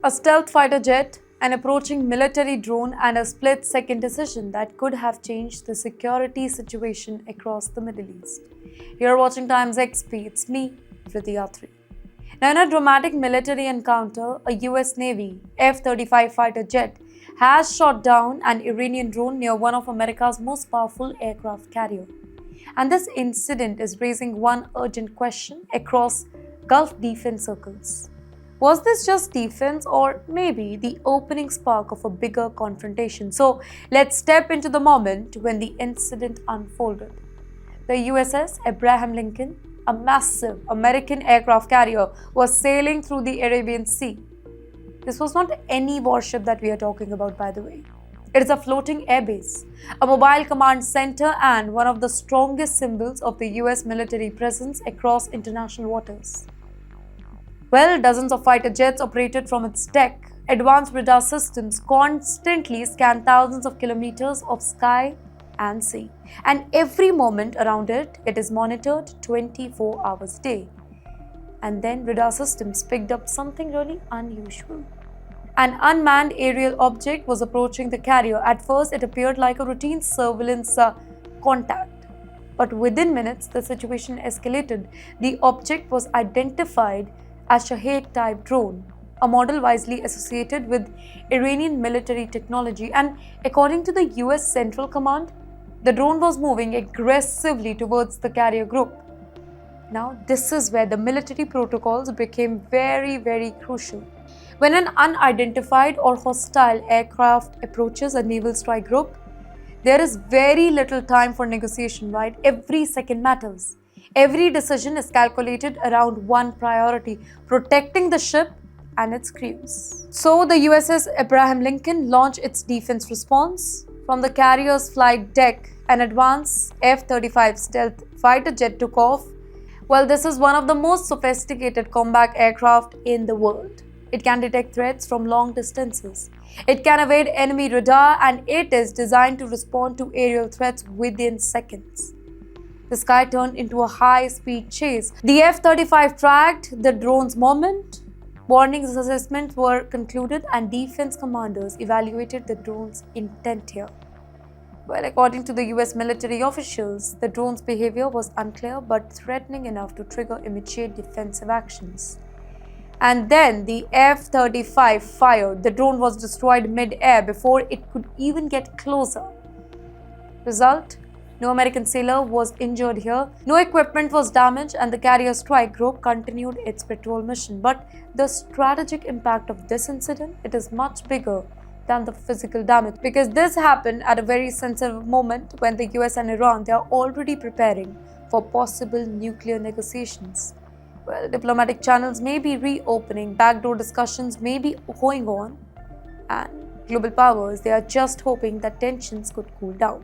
A stealth fighter jet, an approaching military drone, and a split second decision that could have changed the security situation across the Middle East. You're watching TimesXP, it's me, Vidya3. Now, in a dramatic military encounter, a US Navy F-35 fighter jet has shot down an Iranian drone near one of America's most powerful aircraft carriers. And this incident is raising one urgent question across Gulf defense circles. Was this just defense or maybe the opening spark of a bigger confrontation? So let's step into the moment when the incident unfolded. The USS Abraham Lincoln, a massive American aircraft carrier, was sailing through the Arabian Sea. This was not any warship that we are talking about, by the way. It is a floating airbase, a mobile command center, and one of the strongest symbols of the US military presence across international waters. Well, dozens of fighter jets operated from its deck. Advanced radar systems constantly scan thousands of kilometers of sky and sea. And every moment around it is monitored 24 hours a day. And then radar systems picked up something really unusual. An unmanned aerial object was approaching the carrier. At first, it appeared like a routine surveillance contact. But within minutes, the situation escalated. The object was identified as Shahed-type drone, a model wisely associated with Iranian military technology, and according to the US Central Command, the drone was moving aggressively towards the carrier group. Now, this is where the military protocols became very crucial. When an unidentified or hostile aircraft approaches a naval strike group, there is very little time for negotiation, right? Every second matters. Every decision is calculated around one priority: protecting the ship and its crews. So the USS Abraham Lincoln launched its defense response. From the carrier's flight deck, an advanced F-35 stealth fighter jet took off. Well, this is one of the most sophisticated combat aircraft in the world. It can detect threats from long distances. It can evade enemy radar, and it is designed to respond to aerial threats within seconds. The sky turned into a high-speed chase. The F-35 tracked the drone's movement. Warnings assessments were concluded, and defense commanders evaluated the drone's intent here. Well, according to the US military officials, the drone's behavior was unclear but threatening enough to trigger immediate defensive actions. And then the F-35 fired. The drone was destroyed mid-air before it could even get closer. Result? No American sailor was injured here, no equipment was damaged, and the carrier strike group continued its patrol mission. But the strategic impact of this incident, it is much bigger than the physical damage, because this happened at a very sensitive moment when the US and Iran, they are already preparing for possible nuclear negotiations. Well, diplomatic channels may be reopening, backdoor discussions may be going on, and global powers, they are just hoping that tensions could cool down.